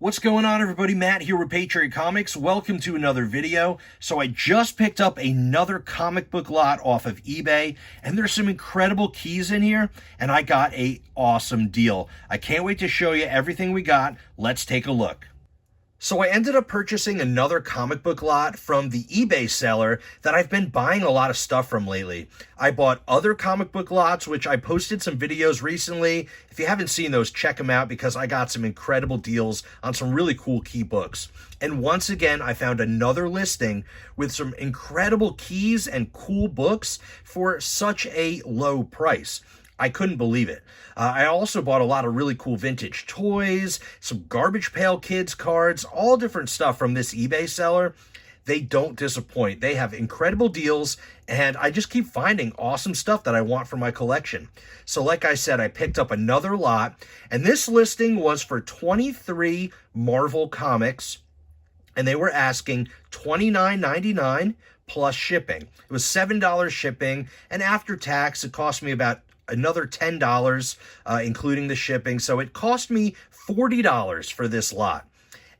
What's going on, everybody? Matt here with Patriot Comics. Welcome to another video. So I just picked up another comic book lot off of eBay, and there's some incredible keys in here, and I got a awesome deal. I can't wait to show you everything we got. Let's take a look. So I ended up purchasing another comic book lot from the eBay seller that I've been buying a lot of stuff from lately. I bought other comic book lots, which I posted some videos recently. If you haven't seen those, check them out because I got some incredible deals on some really cool key books. And once again, I found another listing with some incredible keys and cool books for such a low price. I couldn't believe it. I also bought a lot of really cool vintage toys, some Garbage Pail Kids cards, all different stuff from this eBay seller. They don't disappoint. They have incredible deals, and I just keep finding awesome stuff that I want for my collection. So like I said, I picked up another lot, and this listing was for 23 Marvel comics, and they were asking $29.99 plus shipping. It was $7 shipping, and after tax, it cost me about another $10, including the shipping. So it cost me $40 for this lot.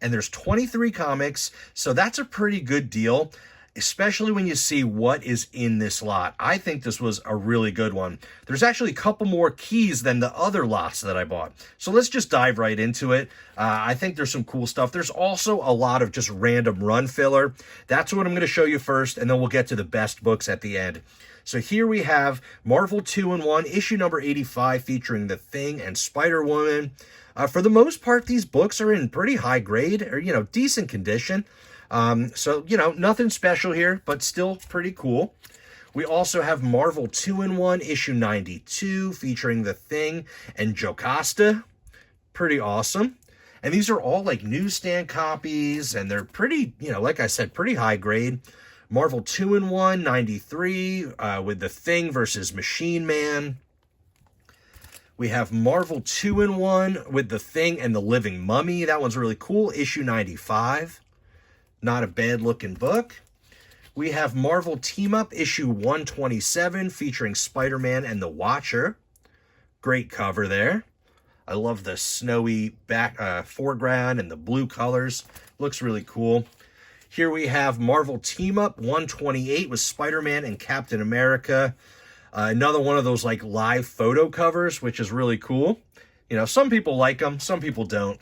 And there's 23 comics, so that's a pretty good deal, especially when you see what is in this lot. I think this was a really good one. There's actually a couple more keys than the other lots that I bought. So let's just dive right into it. I think there's some cool stuff. There's also a lot of just random run filler. That's what I'm going to show you first, and then we'll get to the best books at the end. So here we have Marvel 2-in-1, issue number 85, featuring The Thing and Spider-Woman. For the most part, these books are in pretty high grade, or, decent condition. So, nothing special here, but still pretty cool. We also have Marvel 2-in-1, issue 92, featuring The Thing and Jocasta. Pretty awesome. And these are all like newsstand copies, and they're pretty, like I said, pretty high grade. Marvel 2-in-1, 93, with The Thing versus Machine Man. We have Marvel 2-in-1 with The Thing and the Living Mummy. That one's really cool. Issue 95. Not a bad looking book. We have Marvel Team Up, issue 127, featuring Spider-Man and the Watcher. Great cover there. I love the snowy back foreground and the blue colors. Looks really cool. Here we have Marvel Team Up 128 with Spider-Man and Captain America. Another one of those like live photo covers, which is really cool. Some people like them, some people don't.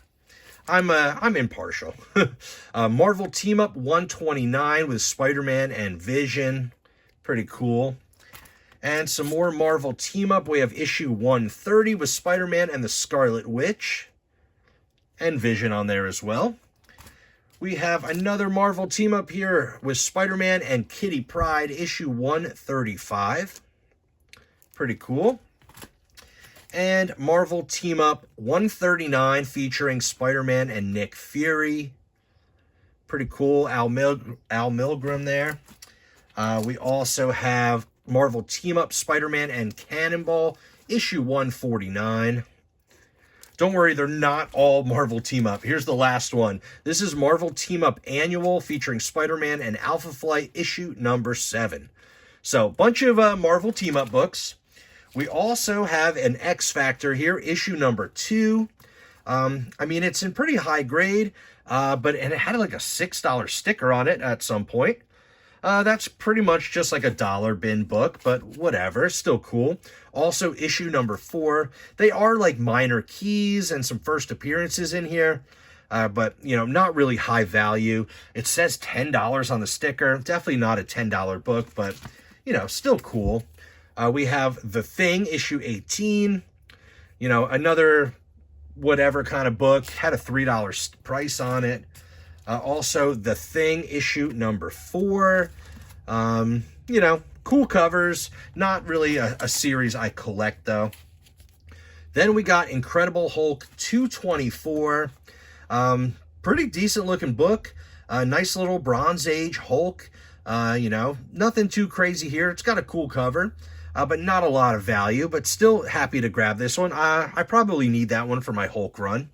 I'm impartial. Marvel Team Up 129 with Spider-Man and Vision. Pretty cool. And some more Marvel Team Up. We have issue 130 with Spider-Man and the Scarlet Witch. And Vision on there as well. We have another Marvel Team Up here with Spider-Man and Kitty Pryde, issue 135. Pretty cool. And Marvel Team Up 139 featuring Spider-Man and Nick Fury. Pretty cool. Al Milgrom there. We also have Marvel Team Up Spider-Man and Cannonball, issue 149. Don't worry, they're not all Marvel Team Up. Here's the last one. This is Marvel Team Up Annual featuring Spider-Man and Alpha Flight, issue number 7. So, bunch of Marvel Team Up books. We also have an X Factor here, issue number 2. It's in pretty high grade, and it had like a $6 sticker on it at some point. That's pretty much just like a dollar bin book, but whatever, still cool. Also, issue number 4. They are like minor keys and some first appearances in here, but, not really high value. It says $10 on the sticker. Definitely not a $10 book, but, still cool. We have The Thing, issue 18. Another whatever kind of book. Had a $3 price on it. Also, The Thing, issue number 4. Cool covers. Not really a series I collect, though. Then we got Incredible Hulk 224. Pretty decent looking book. Nice little Bronze Age Hulk. Nothing too crazy here. It's got a cool cover, but not a lot of value. But still happy to grab this one. I probably need that one for my Hulk run.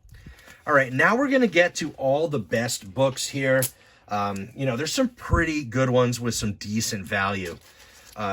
All right, now we're going to get to all the best books here. There's some pretty good ones with some decent value.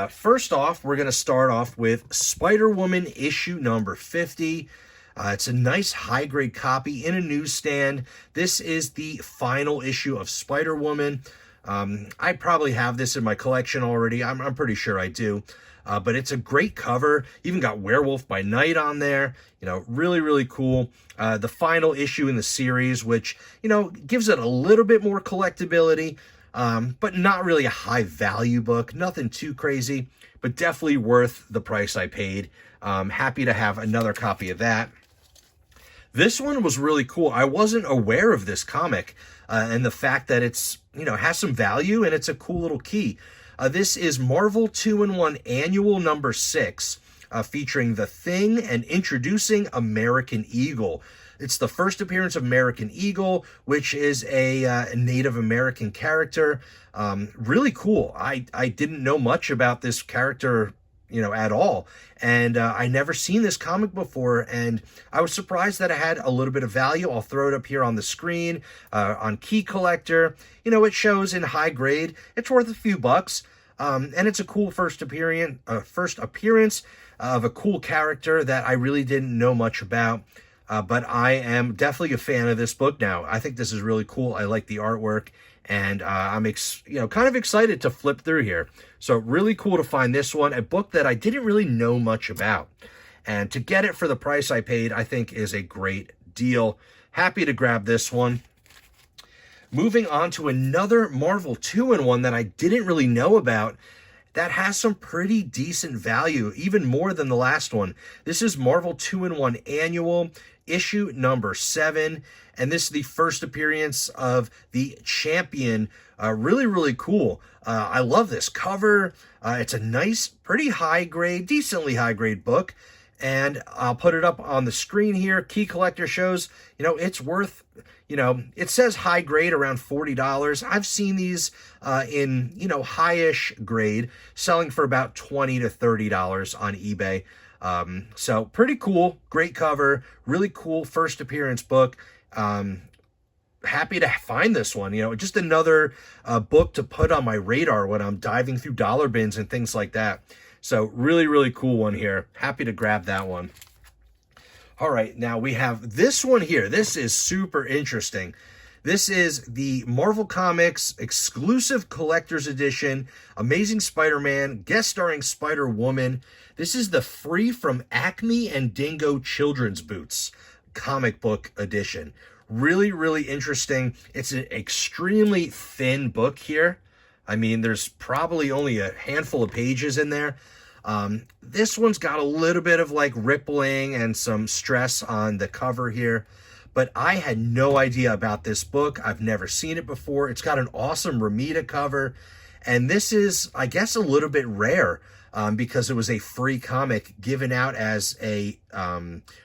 First off, we're going to start off with Spider-Woman issue number 50. It's a nice high-grade copy in a newsstand. This is the final issue of Spider-Woman. I probably have this in my collection already. I'm pretty sure I do. But it's a great cover. Even got Werewolf by Night on there. You know, really, really cool. The final issue in the series, which, you know, gives it a little bit more collectability, but not really a high value book. Nothing too crazy, but definitely worth the price I paid. Happy to have another copy of that. This one was really cool. I wasn't aware of this comic and the fact that it's, you know, has some value and it's a cool little key. This is Marvel 2-in-1 Annual number 6, featuring The Thing and introducing American Eagle. It's the first appearance of American Eagle, which is a Native American character. Really cool. I didn't know much about this character, you know, at all. And I never seen this comic before, and I was surprised that it had a little bit of value. I'll throw it up here on the screen, on Key Collector. You know, it shows in high grade. It's worth a few bucks. And it's a cool first appearance of a cool character that I really didn't know much about. But I am definitely a fan of this book now. I think this is really cool. I like the artwork, and I'm kind of excited to flip through here. So really cool to find this one, a book that I didn't really know much about. And to get it for the price I paid, I think is a great deal. Happy to grab this one. Moving on to another Marvel 2-in-1 that I didn't really know about that has some pretty decent value, even more than the last one. This is Marvel 2-in-1 Annual, issue number 7, and this is the first appearance of the Champion. Really, really cool. I love this cover. It's a nice, pretty high grade, decently high grade book, and I'll put it up on the screen here. Key Collector shows, you know, it's worth, you know, it says high grade around $40. I've seen these in, you know, high-ish grade selling for about $20 to $30 on eBay. So pretty cool, great cover, really cool first appearance book. Happy to find this one, you know, just another book to put on my radar when I'm diving through dollar bins and things like that. So really, really cool one here. Happy to grab that one. All right, now we have this one here. This is super interesting. This is the Marvel Comics exclusive collector's edition, Amazing Spider-Man, guest starring Spider-Woman. This is the Free from Acme and Dingo Children's Boots comic book edition. Really, really interesting. It's an extremely thin book here. I mean, there's probably only a handful of pages in there. This one's got a little bit of like rippling and some stress on the cover here, but I had no idea about this book. I've never seen it before. It's got an awesome Ramita cover, and this is, I guess, a little bit rare because it was a free comic given out as a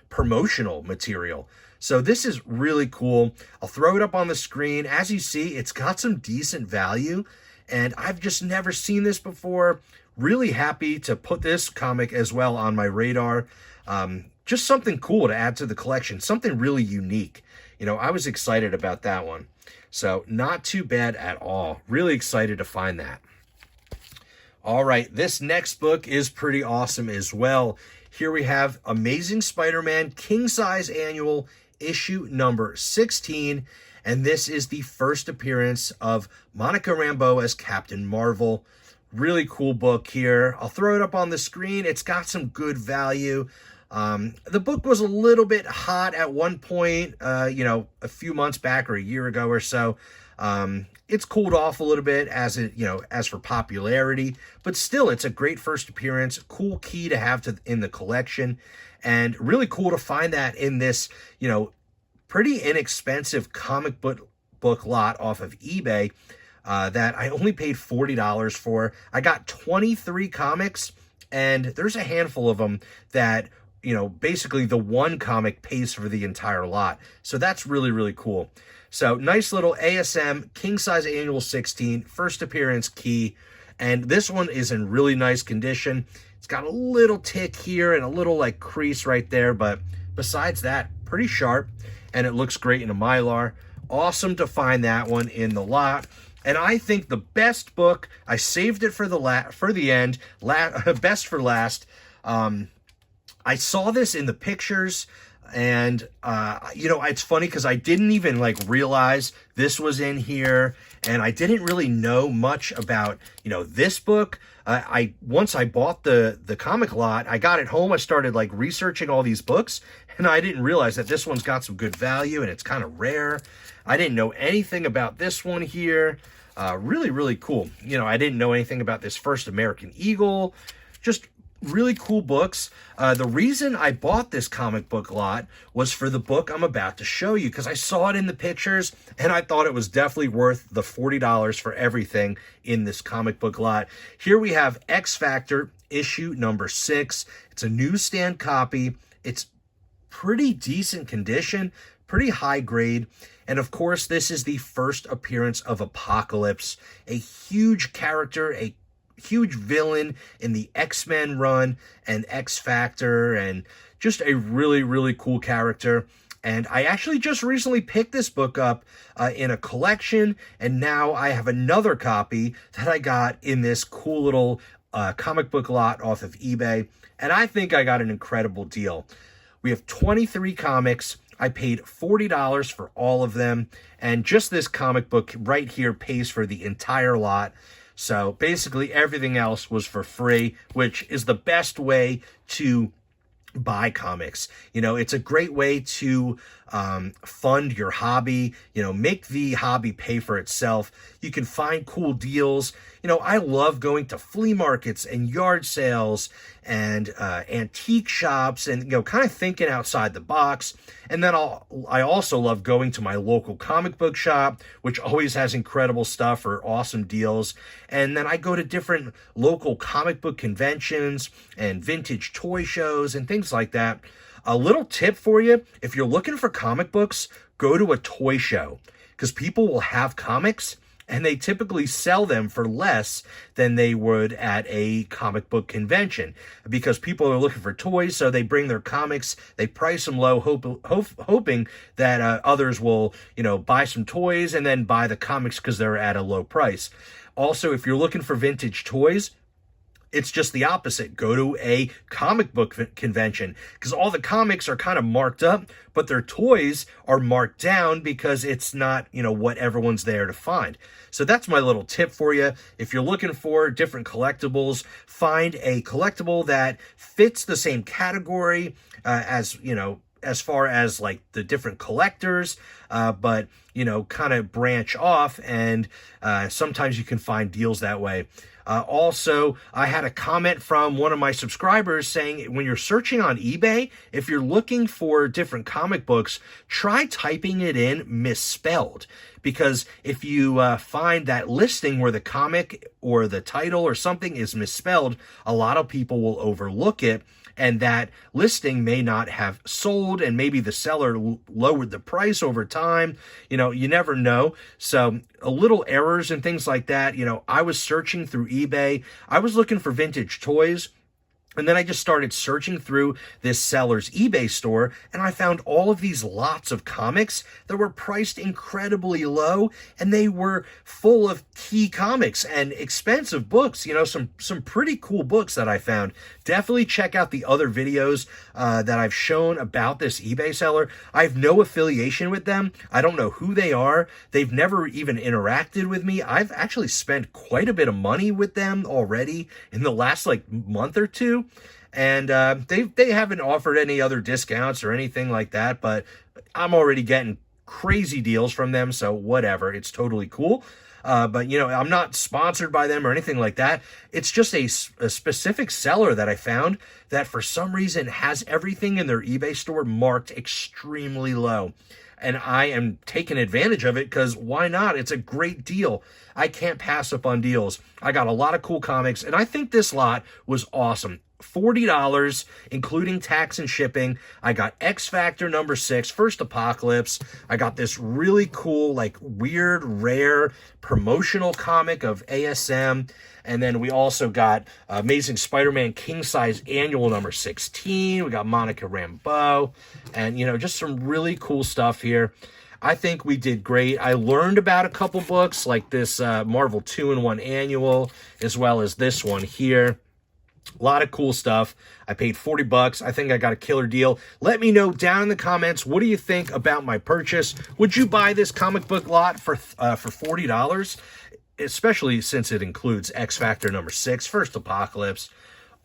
promotional material. So this is really cool. I'll throw it up on the screen. As you see, it's got some decent value, and I've just never seen this before. Really happy to put this comic as well on my radar. Just something cool to add to the collection, something really unique. You know, I was excited about that one. So not too bad at all. Really excited to find that. All right, this next book is pretty awesome as well. Here we have Amazing Spider-Man King Size Annual, issue number 16. And this is the first appearance of Monica Rambeau as Captain Marvel. Really cool book here. I'll throw it up on the screen. It's got some good value. The book was a little bit hot at one point, you know, a few months back or a year ago or so. It's cooled off a little bit as for popularity, but still, it's a great first appearance. Cool key to have in the collection, and really cool to find that in this, you know, pretty inexpensive comic book lot off of eBay. That I only paid $40 for. I got 23 comics, and there's a handful of them that, you know, basically the one comic pays for the entire lot. So that's really, really cool. So nice little ASM King Size Annual 16, first appearance key. And this one is in really nice condition. It's got a little tick here and a little like crease right there, but besides that, pretty sharp, and it looks great in a Mylar. Awesome to find that one in the lot. And I think the best book, I saved it for the end, best for last. I saw this in the pictures And, you know, it's funny because I didn't even like realize this was in here, and I didn't really know much about, you know, this book. Once I bought the comic lot, I got it home, I started like researching all these books, and I didn't realize that this one's got some good value and it's kind of rare. I didn't know anything about this one here. Really, really cool. You know, I didn't know anything about this First American Eagle. Just really cool books. The reason I bought this comic book lot was for the book I'm about to show you, because I saw it in the pictures and I thought it was definitely worth the $40 for everything in this comic book lot. Here we have X Factor issue number 6. It's a newsstand copy. It's pretty decent condition, pretty high grade. And of course, this is the first appearance of Apocalypse, a huge character, a huge villain in the X-Men run and X Factor, and just a really, really cool character. And I actually just recently picked this book up in a collection, and now I have another copy that I got in this cool little comic book lot off of eBay, and I think I got an incredible deal. We have 23 comics. I paid $40 for all of them, and just this comic book right here pays for the entire lot. So basically everything else was for free, which is the best way to buy comics. You know, it's a great way to fund your hobby, you know, make the hobby pay for itself. You can find cool deals. You know, I love going to flea markets and yard sales and antique shops, and, you know, kind of thinking outside the box. And then I also love going to my local comic book shop, which always has incredible stuff or awesome deals. And then I go to different local comic book conventions and vintage toy shows and things like that. A little tip for you: if you're looking for comic books, go to a toy show, because people will have comics and they typically sell them for less than they would at a comic book convention, because people are looking for toys, so they bring their comics, they price them low, hoping that others will, you know, buy some toys and then buy the comics because they're at a low price. Also, if you're looking for vintage toys, it's just the opposite. Go to a comic book convention, because all the comics are kind of marked up, but their toys are marked down because it's not, you know, what everyone's there to find. So that's my little tip for you. If you're looking for different collectibles, find a collectible that fits the same category as, you know, as far as like the different collectors, but, you know, kind of branch off, and sometimes you can find deals that way. Also, I had a comment from one of my subscribers saying, when you're searching on eBay, if you're looking for different comic books, try typing it in misspelled. Because if you find that listing where the comic or the title or something is misspelled, a lot of people will overlook it, and that listing may not have sold, and maybe the seller lowered the price over time. You know, you never know. So little errors and things like that. You know, I was searching through eBay. I was looking for vintage toys, and then I just started searching through this seller's eBay store, and I found all of these lots of comics that were priced incredibly low, and they were full of key comics and expensive books. You know, some pretty cool books that I found. Definitely check out the other videos that I've shown about this eBay seller. I have no affiliation with them. I don't know who they are. They've never even interacted with me. I've actually spent quite a bit of money with them already in the last like month or two. And they haven't offered any other discounts or anything like that, but I'm already getting crazy deals from them, so whatever, it's totally cool. But, you know, I'm not sponsored by them or anything like that. It's just a specific seller that I found that for some reason has everything in their eBay store marked extremely low. And I am taking advantage of it, because why not? It's a great deal. I can't pass up on deals. I got a lot of cool comics, and I think this lot was awesome. $40, including tax and shipping. I got X Factor number 6, First Apocalypse. I got this really cool, like, weird, rare promotional comic of ASM. And then we also got Amazing Spider-Man King Size Annual number 16. We got Monica Rambeau. And, you know, just some really cool stuff here. I think we did great. I learned about a couple books, like this Marvel 2-in-1 Annual, as well as this one here. A lot of cool stuff. I paid $40. I think I got a killer deal. Let me know down in the comments, what do you think about my purchase? Would you buy this comic book lot for $40? Especially since it includes X Factor number 6, First Apocalypse.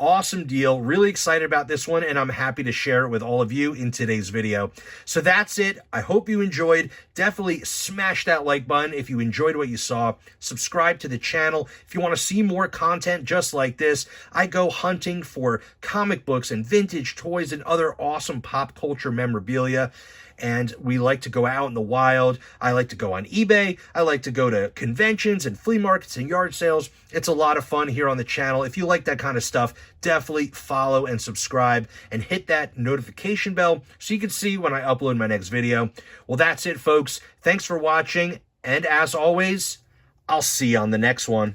Awesome deal. Really excited about this one, and I'm happy to share it with all of you in today's video. So that's it. I hope you enjoyed. Definitely smash that like button if you enjoyed what you saw. Subscribe to the channel if you want to see more content just like this. I go hunting for comic books and vintage toys and other awesome pop culture memorabilia. And we like to go out in the wild. I like to go on eBay. I like to go to conventions and flea markets and yard sales. It's a lot of fun here on the channel. If you like that kind of stuff, definitely follow and subscribe and hit that notification bell so you can see when I upload my next video. Well, that's it, folks. Thanks for watching. And as always, I'll see you on the next one.